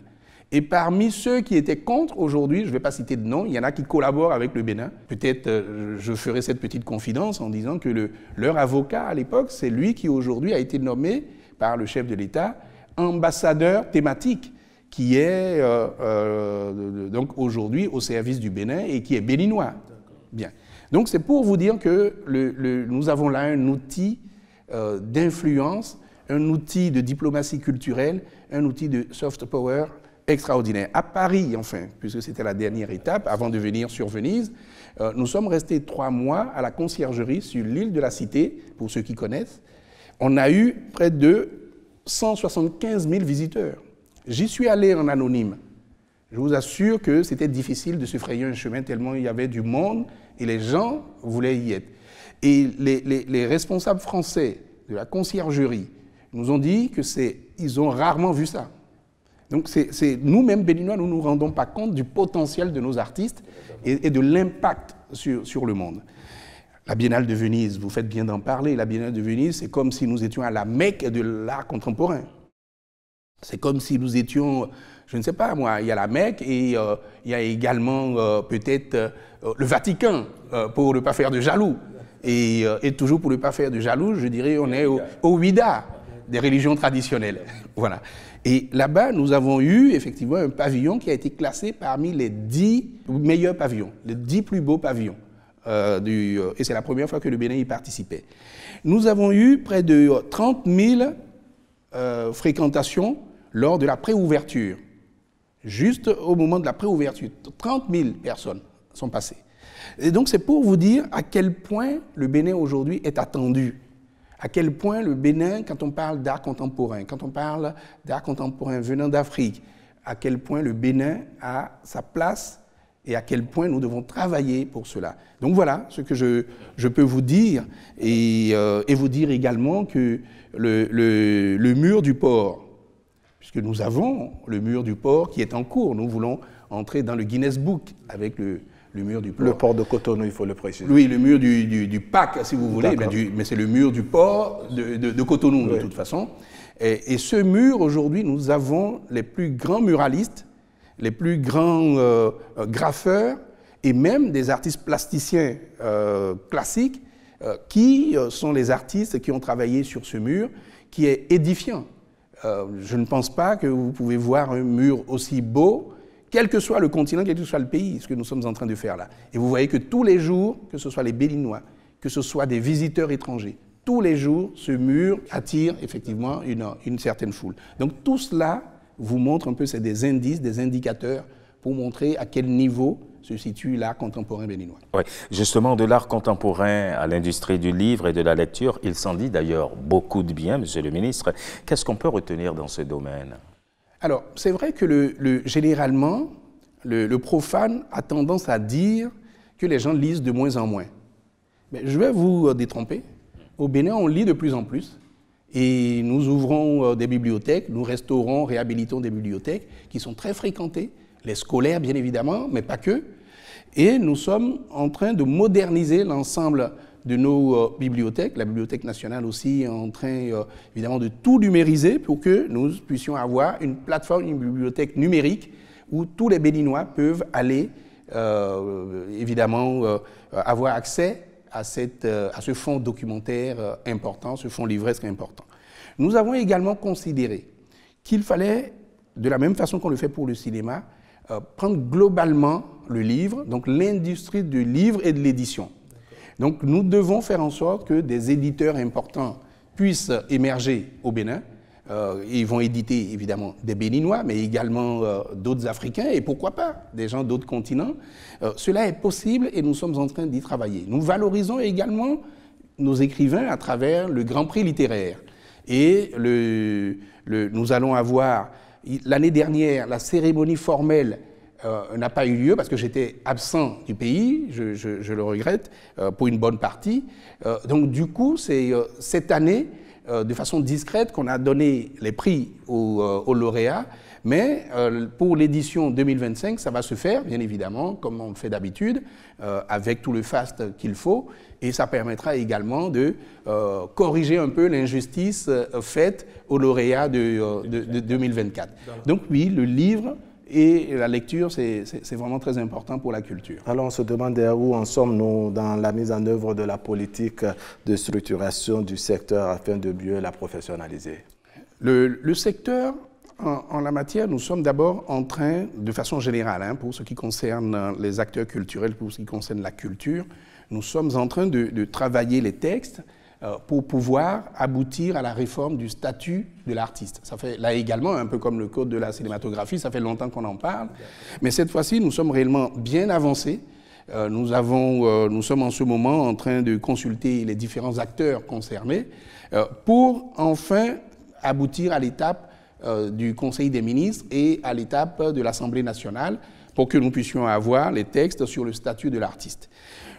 Et parmi ceux qui étaient contre, aujourd'hui, je ne vais pas citer de nom, il y en a qui collaborent avec le Bénin. Peut-être je ferai cette petite confidence en disant que leur avocat à l'époque, c'est lui qui aujourd'hui a été nommé par le chef de l'État ambassadeur thématique, qui est donc aujourd'hui au service du Bénin et qui est béninois. Bien. Donc c'est pour vous dire que nous avons là un outil d'influence, un outil de diplomatie culturelle, un outil de soft power extraordinaire. À Paris, enfin, puisque c'était la dernière étape, avant de venir sur Venise, nous sommes restés 3 mois à la conciergerie sur l'île de la Cité, pour ceux qui connaissent. On a eu près de 175 000 visiteurs. J'y suis allé en anonyme. Je vous assure que c'était difficile de se frayer un chemin tellement il y avait du monde et les gens voulaient y être. Et les responsables français de la conciergerie nous ont dit qu'ils ont rarement vu ça. Donc nous-mêmes, Béninois, nous ne nous rendons pas compte du potentiel de nos artistes et de l'impact sur le monde. La Biennale de Venise, vous faites bien d'en parler, la Biennale de Venise, c'est comme si nous étions à la Mecque de l'art contemporain. C'est comme si nous étions, je ne sais pas moi, il y a la Mecque et il y a également peut-être le Vatican, pour ne pas faire de jaloux. Et toujours pour ne pas faire de jaloux, je dirais on est au Ouida des religions traditionnelles. Voilà. Et là-bas, nous avons eu effectivement un pavillon qui a été classé parmi les 10 meilleurs pavillons, les 10 plus beaux pavillons. Et c'est la première fois que le Bénin y participait. Nous avons eu près de 30 000 fréquentations lors de la préouverture. Juste au moment de la préouverture, 30 000 personnes sont passées. Et donc c'est pour vous dire à quel point le Bénin aujourd'hui est attendu. À quel point le Bénin, quand on parle d'art contemporain, quand on parle d'art contemporain venant d'Afrique, à quel point le Bénin a sa place et à quel point nous devons travailler pour cela. Donc voilà ce que je peux vous dire et vous dire également que le mur du port, puisque nous avons le mur du port qui est en cours, nous voulons entrer dans le Guinness Book avec le mur du port. Le port de Cotonou, il faut le préciser. Oui, le mur du PAC, si vous voulez, mais c'est le mur du port de Cotonou, de toute façon. Et ce mur, aujourd'hui, nous avons les plus grands muralistes, les plus grands graffeurs, et même des artistes plasticiens classiques, qui sont les artistes qui ont travaillé sur ce mur, qui est édifiant. Je ne pense pas que vous pouvez voir un mur aussi beau, quel que soit le continent, quel que soit le pays, ce que nous sommes en train de faire là. Et vous voyez que tous les jours, que ce soit les Béninois, que ce soit des visiteurs étrangers, tous les jours, ce mur attire effectivement une certaine foule. Donc tout cela vous montre un peu, c'est des indices, des indicateurs pour montrer à quel niveau se situe l'art contemporain béninois. Oui, justement, de l'art contemporain à l'industrie du livre et de la lecture, il s'en dit d'ailleurs beaucoup de bien, Monsieur le ministre. Qu'est-ce qu'on peut retenir dans ce domaine? Alors, c'est vrai que généralement, le profane a tendance à dire que les gens lisent de moins en moins. Mais je vais vous détromper. Au Bénin, on lit de plus en plus. Et nous ouvrons des bibliothèques, nous restaurons, réhabilitons des bibliothèques qui sont très fréquentées, les scolaires bien évidemment, mais pas que. Et nous sommes en train de moderniser l'ensemble de nos bibliothèques. La Bibliothèque nationale aussi est en train évidemment de tout numériser pour que nous puissions avoir une plateforme, une bibliothèque numérique où tous les Béninois peuvent aller évidemment avoir accès à ce fonds documentaire important, ce fonds livresque important. Nous avons également considéré qu'il fallait, de la même façon qu'on le fait pour le cinéma, prendre globalement le livre, donc l'industrie du livre et de l'édition. Donc nous devons faire en sorte que des éditeurs importants puissent émerger au Bénin. Ils vont éditer évidemment des Béninois, mais également d'autres Africains et pourquoi pas des gens d'autres continents. Cela est possible et nous sommes en train d'y travailler. Nous valorisons également nos écrivains à travers le Grand Prix littéraire. Et nous allons avoir, l'année dernière, la cérémonie formelle n'a pas eu lieu parce que j'étais absent du pays, je le regrette, pour une bonne partie. Donc du coup, c'est cette année, de façon discrète, qu'on a donné les prix aux lauréats, mais pour l'édition 2025, ça va se faire, bien évidemment, comme on le fait d'habitude, avec tout le faste qu'il faut, et ça permettra également de corriger un peu l'injustice faite aux lauréats de 2024. Donc oui, le livre et la lecture, c'est vraiment très important pour la culture. Alors on se demande où en sommes-nous dans la mise en œuvre de la politique de structuration du secteur afin de mieux la professionnaliser? Le secteur, en la matière, nous sommes d'abord en train, de façon générale, pour ce qui concerne les acteurs culturels, pour ce qui concerne la culture, nous sommes en train de travailler les textes pour pouvoir aboutir à la réforme du statut de l'artiste. Ça fait là également, un peu comme le code de la cinématographie, ça fait longtemps qu'on en parle, mais cette fois-ci, nous sommes réellement bien avancés. Nous sommes en ce moment en train de consulter les différents acteurs concernés pour enfin aboutir à l'étape du Conseil des ministres et à l'étape de l'Assemblée nationale pour que nous puissions avoir les textes sur le statut de l'artiste.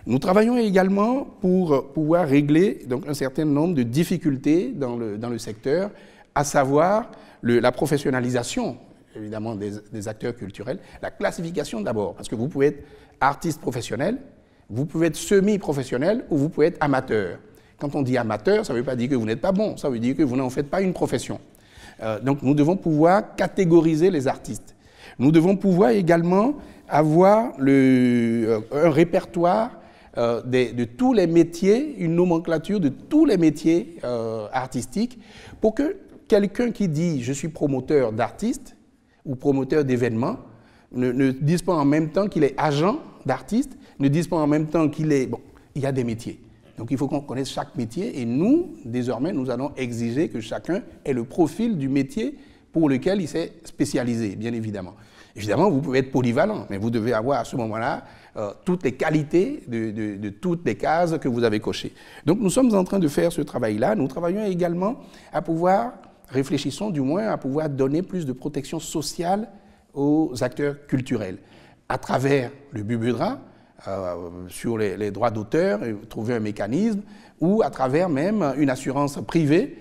Nous travaillons également pour pouvoir régler donc, un certain nombre de difficultés dans le secteur, à savoir la professionnalisation, évidemment, des acteurs culturels, la classification d'abord, parce que vous pouvez être artiste professionnel, vous pouvez être semi-professionnel ou vous pouvez être amateur. Quand on dit amateur, ça ne veut pas dire que vous n'êtes pas bon, ça veut dire que vous n'en faites pas une profession. Donc nous devons pouvoir catégoriser les artistes. Nous devons pouvoir également avoir un répertoire de tous les métiers, une nomenclature de tous les métiers artistiques pour que quelqu'un qui dit « je suis promoteur d'artistes » ou promoteur d'événements ne dise pas en même temps qu'il est agent d'artiste, ne dise pas en même temps qu'il est... Bon, il y a des métiers. Donc il faut qu'on connaisse chaque métier et nous, désormais, nous allons exiger que chacun ait le profil du métier pour lequel il s'est spécialisé, bien évidemment. Évidemment, vous pouvez être polyvalent, mais vous devez avoir à ce moment-là toutes les qualités de toutes les cases que vous avez cochées. Donc nous sommes en train de faire ce travail-là. Nous travaillons également à pouvoir, réfléchissons du moins, à pouvoir donner plus de protection sociale aux acteurs culturels à travers le BUBUDRA, sur les droits d'auteur, trouver un mécanisme, ou à travers même une assurance privée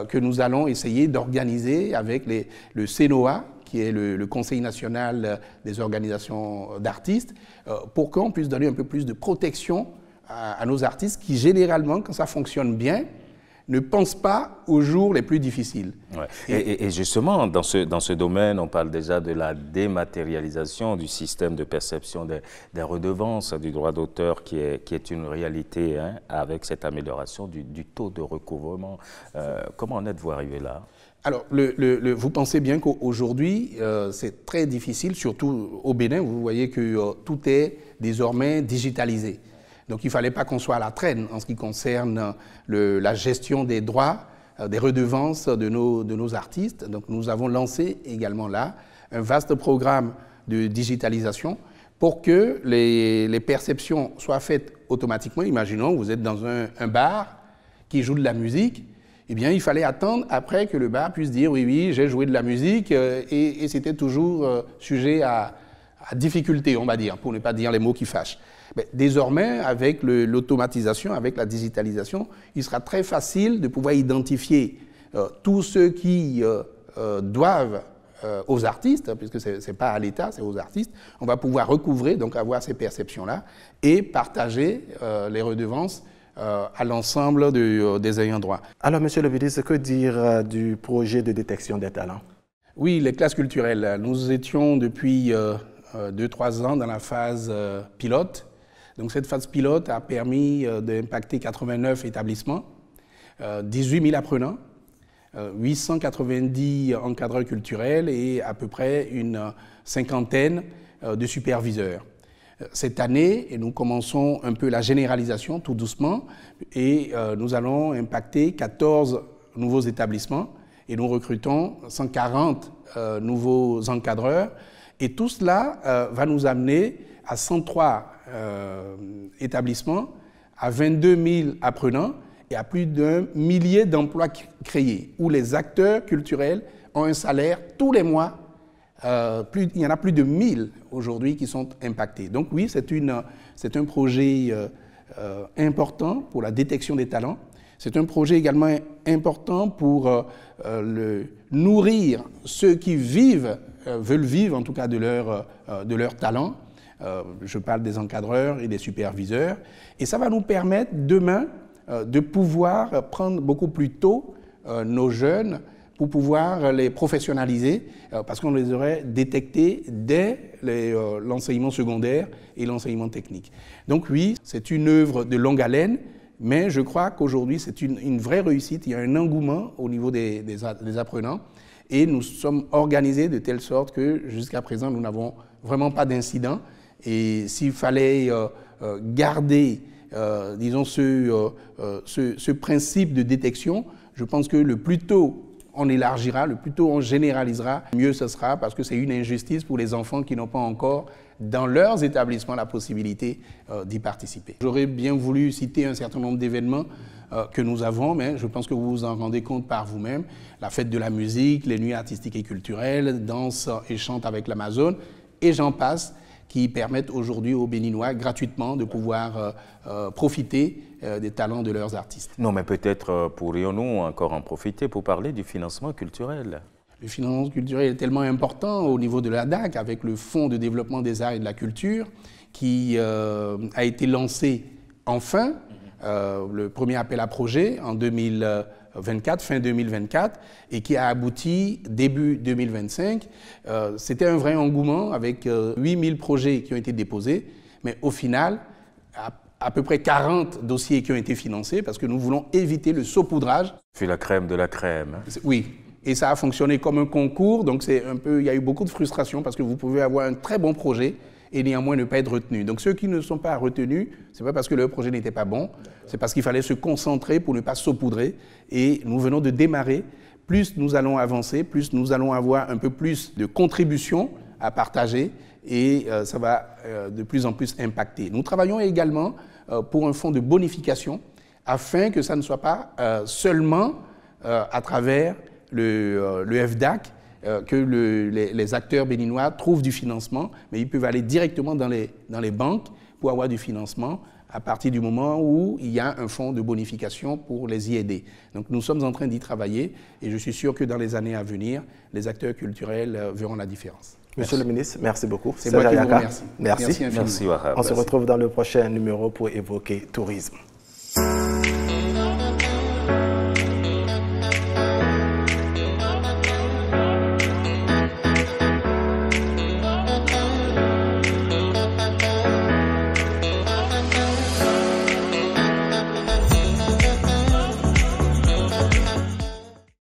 que nous allons essayer d'organiser avec le CNOA, qui est le Conseil national des organisations d'artistes, pour qu'on puisse donner un peu plus de protection à nos artistes qui, généralement, quand ça fonctionne bien, ne pensent pas aux jours les plus difficiles. Ouais. Et justement, dans ce domaine, on parle déjà de la dématérialisation du système de perception des redevances du droit d'auteur qui est une réalité avec cette amélioration du taux de recouvrement. Comment en êtes-vous arrivé là? Alors, vous pensez bien qu'aujourd'hui, c'est très difficile, surtout au Bénin, vous voyez que tout est désormais digitalisé. Donc il ne fallait pas qu'on soit à la traîne en ce qui concerne la gestion des droits des redevances de nos artistes. Donc nous avons lancé également là un vaste programme de digitalisation pour que les perceptions soient faites automatiquement. Imaginons, vous êtes dans un bar qui joue de la musique, eh bien, il fallait attendre après que le bar puisse dire « oui, j'ai joué de la musique » et c'était toujours sujet à difficulté, on va dire, pour ne pas dire les mots qui fâchent. Mais désormais, avec l'automatisation, avec la digitalisation, il sera très facile de pouvoir identifier tous ceux qui doivent aux artistes, puisque ce n'est pas à l'État, c'est aux artistes. On va pouvoir recouvrer, donc avoir ces perceptions-là et partager les redevances à l'ensemble des ayants droit. Alors, Monsieur le ministre, que dire du projet de détection des talents? Oui, les classes culturelles. Nous étions depuis 2-3 ans dans la phase pilote. Donc cette phase pilote a permis d'impacter 89 établissements, 18 000 apprenants, 890 encadreurs culturels et à peu près une cinquantaine de superviseurs. Cette année, nous commençons un peu la généralisation tout doucement et nous allons impacter 14 nouveaux établissements et nous recrutons 140 nouveaux encadreurs et tout cela va nous amener à 103 établissements, à 22 000 apprenants et à plus d'1 millier d'emplois créés où les acteurs culturels ont un salaire tous les mois. Il y en a plus de 1000 aujourd'hui qui sont impactés. Donc oui, c'est un projet important pour la détection des talents. C'est un projet également important pour nourrir ceux qui veulent vivre en tout cas de leur talent. Je parle des encadreurs et des superviseurs. Et ça va nous permettre demain de pouvoir prendre beaucoup plus tôt nos jeunes pour pouvoir les professionnaliser, parce qu'on les aurait détectés dès l'enseignement secondaire et l'enseignement technique. Donc oui, c'est une œuvre de longue haleine, mais je crois qu'aujourd'hui c'est une vraie réussite. Il y a un engouement au niveau des apprenants et nous sommes organisés de telle sorte que jusqu'à présent nous n'avons vraiment pas d'incident. Et s'il fallait garder, disons, ce principe de détection, je pense que le plus tôt on élargira, le plus tôt on généralisera, mieux ce sera, parce que c'est une injustice pour les enfants qui n'ont pas encore dans leurs établissements la possibilité d'y participer. J'aurais bien voulu citer un certain nombre d'événements que nous avons, mais je pense que vous vous en rendez compte par vous-même. La fête de la musique, les nuits artistiques et culturelles, danse et chante avec l'Amazone, et j'en passe, qui permettent aujourd'hui aux Béninois gratuitement de pouvoir profiter des talents de leurs artistes. Non, mais peut-être pourrions-nous encore en profiter pour parler du financement culturel. Le financement culturel est tellement important au niveau de la DAC, avec le Fonds de développement des arts et de la culture, qui a été lancé enfin, le premier appel à projet en 2024, fin 2024, et qui a abouti début 2025. C'était un vrai engouement avec 8000 projets qui ont été déposés, mais au final, à peu près 40 dossiers qui ont été financés parce que nous voulons éviter le saupoudrage. C'est la crème de la crème. Oui, et ça a fonctionné comme un concours, donc il y a eu beaucoup de frustration parce que vous pouvez avoir un très bon projet et néanmoins ne pas être retenu. Donc ceux qui ne sont pas retenus, ce n'est pas parce que leur projet n'était pas bon, c'est parce qu'il fallait se concentrer pour ne pas saupoudrer. Et nous venons de démarrer. Plus nous allons avancer, plus nous allons avoir un peu plus de contributions à partager et ça va de plus en plus impacter. Nous travaillons également pour un fonds de bonification afin que ça ne soit pas seulement à travers le FDAC que les acteurs béninois trouvent du financement, mais ils peuvent aller directement dans les banques pour avoir du financement à partir du moment où il y a un fonds de bonification pour les y aider. Donc nous sommes en train d'y travailler et je suis sûr que dans les années à venir, les acteurs culturels verront la différence. Monsieur le ministre, merci beaucoup. C'est moi qui vous remercie. Merci. Merci Wahab. On se retrouve dans le prochain numéro pour évoquer tourisme.